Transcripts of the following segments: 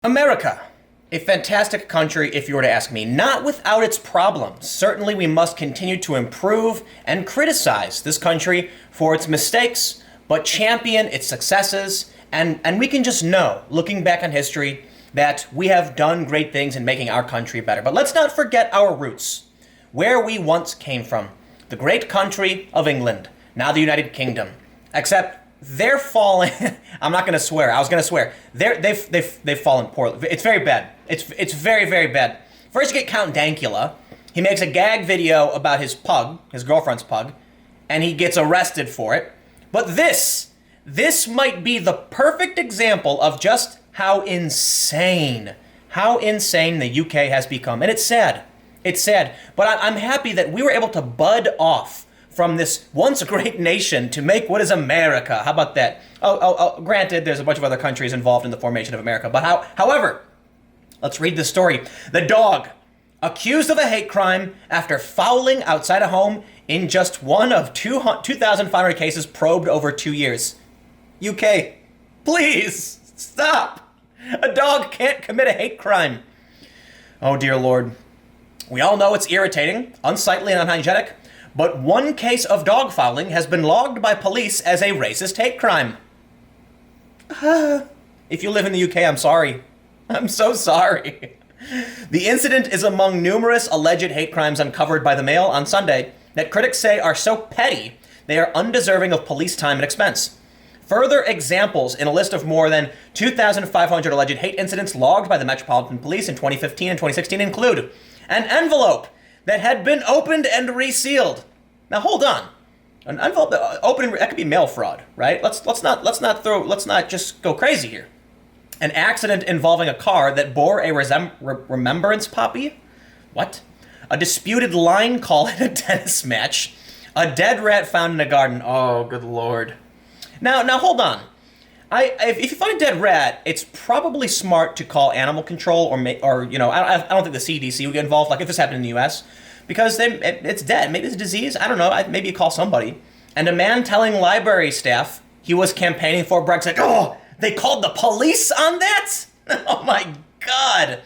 America, a fantastic country if you were to ask me, not without its problems. Certainly we must continue to improve and criticize this country for its mistakes, but champion its successes, and we can just know, looking back on history, that we have done great things in making our country better. But let's not forget our roots, where we once came from. The great country of England, now the United Kingdom. Except they're falling. I'm not going to swear. I was going to swear. They've fallen poorly. It's very bad. It's very, very bad. First, you get Count Dankula. He makes a gag video about his pug, his girlfriend's pug, and he gets arrested for it. But this might be the perfect example of just how insane the UK has become. And it's sad. It's sad. But I'm happy that we were able to bud off from this once great nation to make what is America. How about that? Granted, there's a bunch of other countries involved in the formation of America. But however, let's read the story. The dog, accused of a hate crime after fouling outside a home in just one of 2,500 cases probed over 2 years. UK, please, stop. A dog can't commit a hate crime. Oh, dear Lord. We all know it's irritating, unsightly, and unhygienic, but one case of dog fouling has been logged by police as a racist hate crime. If you live in the UK, I'm sorry. I'm so sorry. The incident is among numerous alleged hate crimes uncovered by the Mail on Sunday that critics say are so petty they are undeserving of police time and expense. Further examples in a list of more than 2,500 alleged hate incidents logged by the Metropolitan Police in 2015 and 2016 include an envelope that had been opened and resealed. Now hold on, an envelope open, that could be mail fraud, right? Let's not just go crazy here. An accident involving a car that bore a remembrance poppy. What? A disputed line call at a tennis match. A dead rat found in a garden. Oh, good Lord. Now hold on. If you find a dead rat, it's probably smart to call animal control or I don't think the CDC would get involved. Like if this happened in the U.S., because it's dead. Maybe it's a disease. I don't know. Maybe you call somebody. And a man telling library staff he was campaigning for Brexit. Oh, they called the police on that? Oh my God.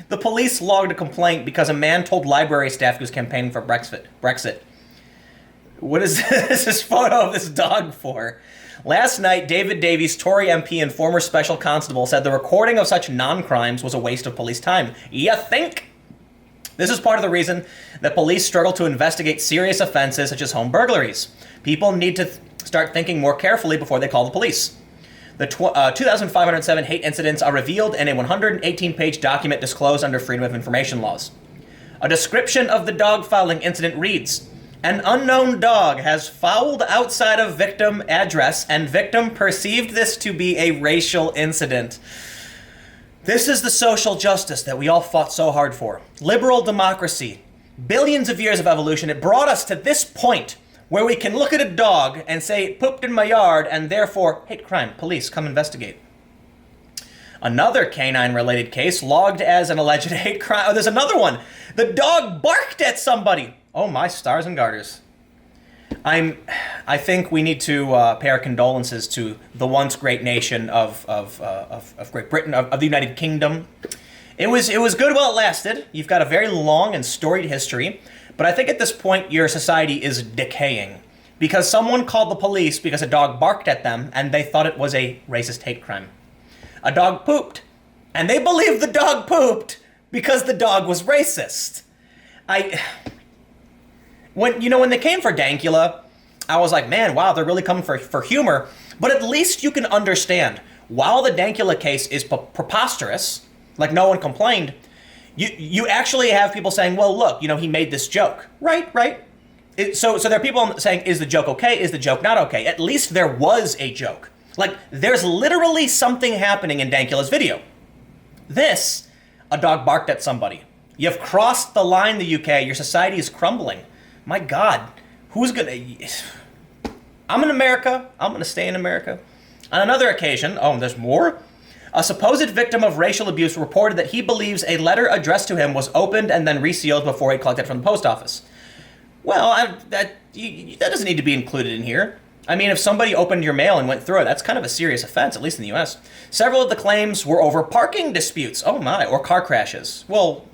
The police logged a complaint because a man told library staff he was campaigning for Brexit. What is this photo of this dog for? Last night, David Davies, Tory MP and former special constable, said the recording of such non-crimes was a waste of police time. You think? This is part of the reason that police struggle to investigate serious offenses such as home burglaries. People need to start thinking more carefully before they call the police. The 2,507 hate incidents are revealed in a 118-page document disclosed under Freedom of Information laws. A description of the dog fouling incident reads, an unknown dog has fouled outside of victim address and victim perceived this to be a racial incident. This is the social justice that we all fought so hard for. Liberal democracy. Billions of years of evolution. It brought us to this point where we can look at a dog and say, it pooped in my yard, and therefore, hate crime, police, come investigate. Another canine-related case logged as an alleged hate crime. Oh, there's another one. The dog barked at somebody. Oh, my stars and garters. I think we need to pay our condolences to the once great nation of Great Britain, of the United Kingdom. It was good while it lasted. You've got a very long and storied history, but I think at this point your society is decaying because someone called the police because a dog barked at them and they thought it was a racist hate crime. A dog pooped, and they believed the dog pooped because the dog was racist. When they came for Dankula, I was like, man, wow, they're really coming for humor. But at least you can understand, while the Dankula case is preposterous, like no one complained, you actually have people saying, well, look, he made this joke. Right. So there are people saying, is the joke okay? Is the joke not okay? At least there was a joke. Like, there's literally something happening in Dankula's video. This, a dog barked at somebody. You've crossed the line, the UK. Your society is crumbling. My God, who's gonna... I'm in America. I'm gonna stay in America. On another occasion, there's more? A supposed victim of racial abuse reported that he believes a letter addressed to him was opened and then resealed before he collected it from the post office. Well, that doesn't need to be included in here. I mean, if somebody opened your mail and went through it, that's kind of a serious offense, at least in the US. Several of the claims were over parking disputes, oh my, or car crashes. Well,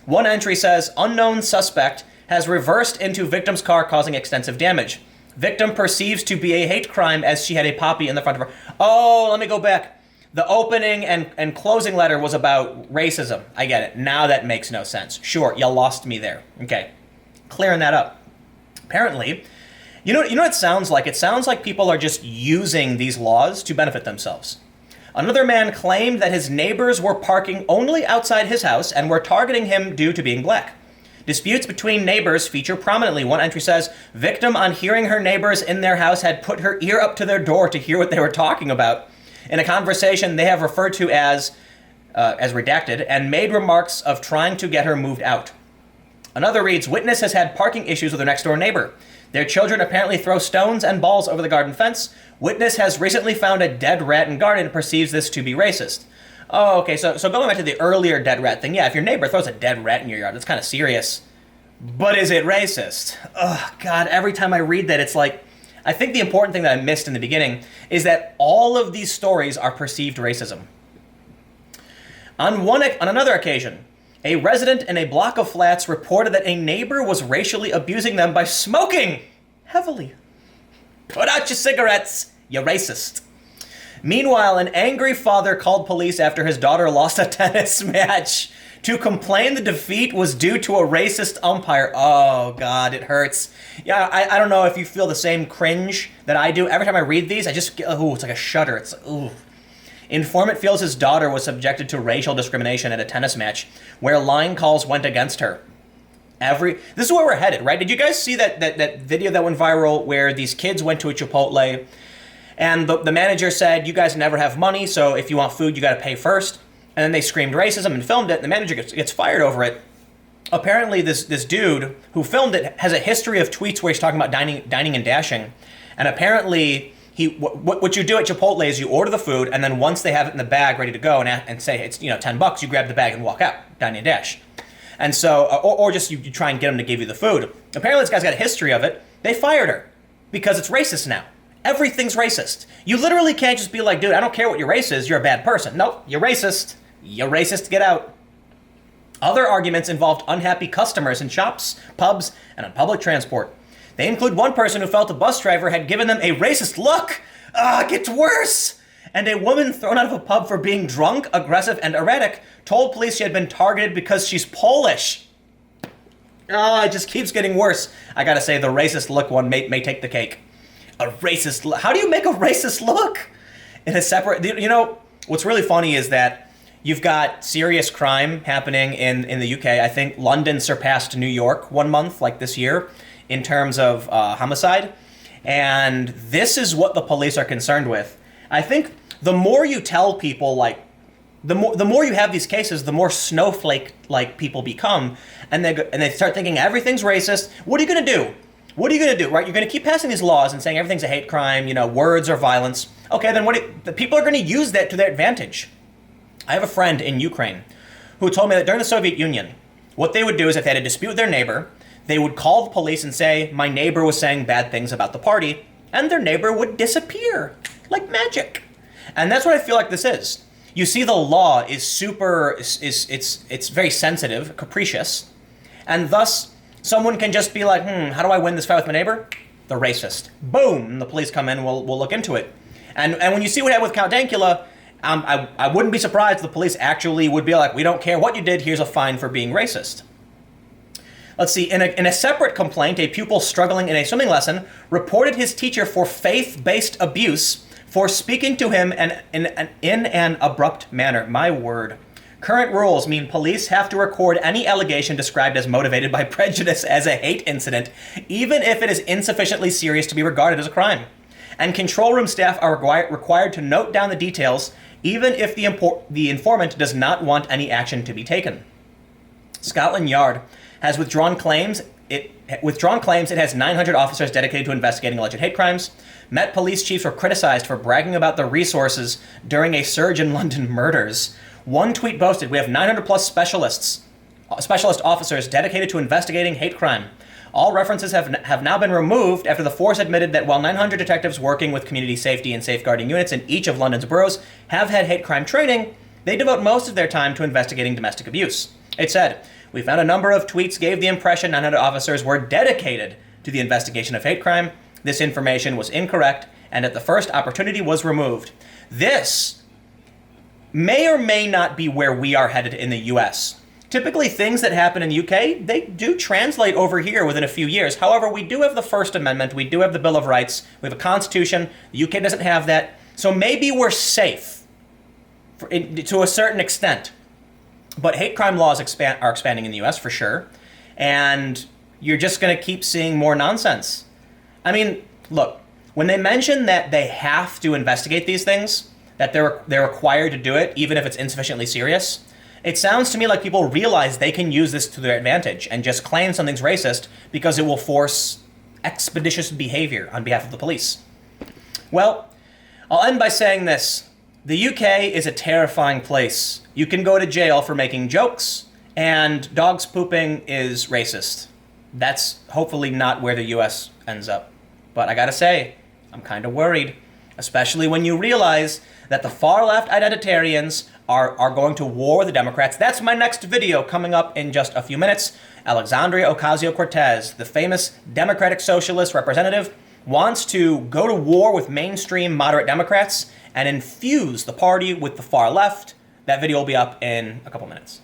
one entry says, unknown suspect has reversed into victim's car causing extensive damage. Victim perceives to be a hate crime as she had a poppy in the front of her. Oh, let me go back. The opening and closing letter was about racism. I get it. Now that makes no sense. Sure, you lost me there. Okay, clearing that up. Apparently, you know what it sounds like? It sounds like people are just using these laws to benefit themselves. Another man claimed that his neighbors were parking only outside his house and were targeting him due to being black. Disputes between neighbors feature prominently. One entry says, victim on hearing her neighbors in their house had put her ear up to their door to hear what they were talking about. In a conversation they have referred to as redacted, and made remarks of trying to get her moved out. Another reads, witness has had parking issues with her next door neighbor. Their children apparently throw stones and balls over the garden fence. Witness has recently found a dead rat in garden and perceives this to be racist. Oh, okay, so going back to the earlier dead rat thing, yeah, if your neighbor throws a dead rat in your yard, that's kind of serious. But is it racist? Oh, God, every time I read that, it's like, I think the important thing that I missed in the beginning is that all of these stories are perceived racism. On another occasion, a resident in a block of flats reported that a neighbor was racially abusing them by smoking heavily. Put out your cigarettes, you racist. Meanwhile, an angry father called police after his daughter lost a tennis match to complain the defeat was due to a racist umpire. Oh, God, it hurts. Yeah, I don't know if you feel the same cringe that I do. Every time I read these, I just get, ooh, it's like a shudder. It's, ooh. Informant feels his daughter was subjected to racial discrimination at a tennis match where line calls went against her. This is where we're headed, right? Did you guys see that video that went viral where these kids went to a Chipotle and the manager said, you guys never have money, so if you want food, you got to pay first. And then they screamed racism and filmed it, and the manager gets fired over it. Apparently, this dude who filmed it has a history of tweets where he's talking about dining and dashing. And apparently, what you do at Chipotle is you order the food, and then once they have it in the bag ready to go and say it's $10, you grab the bag and walk out, dining and dash. And so, or just you try and get them to give you the food. Apparently, this guy's got a history of it. They fired her because it's racist now. Everything's racist. You literally can't just be like, dude, I don't care what your race is, you're a bad person. Nope, you're racist. You're racist, get out. Other arguments involved unhappy customers in shops, pubs, and on public transport. They include one person who felt a bus driver had given them a racist look. It gets worse. And a woman thrown out of a pub for being drunk, aggressive, and erratic told police she had been targeted because she's Polish. It just keeps getting worse. I gotta say, the racist look one may take the cake. A racist look. How do you make a racist look? In a separate, what's really funny is that you've got serious crime happening in the UK. I think London surpassed New York 1 month, like this year, in terms of homicide. And this is what the police are concerned with. I think the more you tell people, like, the more you have these cases, the more snowflake-like people become. And they start thinking everything's racist. What are you going to do? What are you going to do, right? You're going to keep passing these laws and saying everything's a hate crime, words are violence. Okay, then the people are going to use that to their advantage. I have a friend in Ukraine who told me that during the Soviet Union, what they would do is if they had a dispute with their neighbor, they would call the police and say, my neighbor was saying bad things about the party, and their neighbor would disappear like magic. And that's what I feel like this is. You see, the law is it's very sensitive, capricious, and thus someone can just be like, how do I win this fight with my neighbor? The racist. Boom! And the police come in, we'll look into it. And when you see what happened with Count Dankula, I wouldn't be surprised if the police actually would be like, we don't care what you did, here's a fine for being racist. Let's see, in a separate complaint, a pupil struggling in a swimming lesson reported his teacher for faith-based abuse for speaking to him in an abrupt manner. My word. Current rules mean police have to record any allegation described as motivated by prejudice as a hate incident, even if it is insufficiently serious to be regarded as a crime. And control room staff are required to note down the details, even if the informant does not want any action to be taken. Scotland Yard has withdrawn claims. It has 900 officers dedicated to investigating alleged hate crimes. Met police chiefs were criticized for bragging about the resources during a surge in London murders. One tweet boasted, we have 900 plus specialist officers dedicated to investigating hate crime. All references have now been removed after the force admitted that while 900 detectives working with community safety and safeguarding units in each of London's boroughs have had hate crime training, they devote most of their time to investigating domestic abuse. It said, "We found a number of tweets gave the impression 900 officers were dedicated to the investigation of hate crime. This information was incorrect and at the first opportunity was removed." This may or may not be where we are headed in the US. Typically, things that happen in the UK, they do translate over here within a few years. However, we do have the First Amendment, we do have the Bill of Rights, we have a constitution. The UK doesn't have that. So maybe we're safe to a certain extent. But hate crime laws are expanding in the US for sure. And you're just going to keep seeing more nonsense. I mean, look, when they mention that they have to investigate these things, that they're required to do it, even if it's insufficiently serious, it sounds to me like people realize they can use this to their advantage and just claim something's racist because it will force expeditious behavior on behalf of the police. Well, I'll end by saying this. The UK is a terrifying place. You can go to jail for making jokes, and dogs pooping is racist. That's hopefully not where the US ends up. But I gotta say, I'm kind of worried, especially when you realize that the far-left identitarians are going to war with the Democrats. That's my next video coming up in just a few minutes. Alexandria Ocasio-Cortez, the famous Democratic Socialist representative, wants to go to war with mainstream moderate Democrats and infuse the party with the far left. That video will be up in a couple minutes.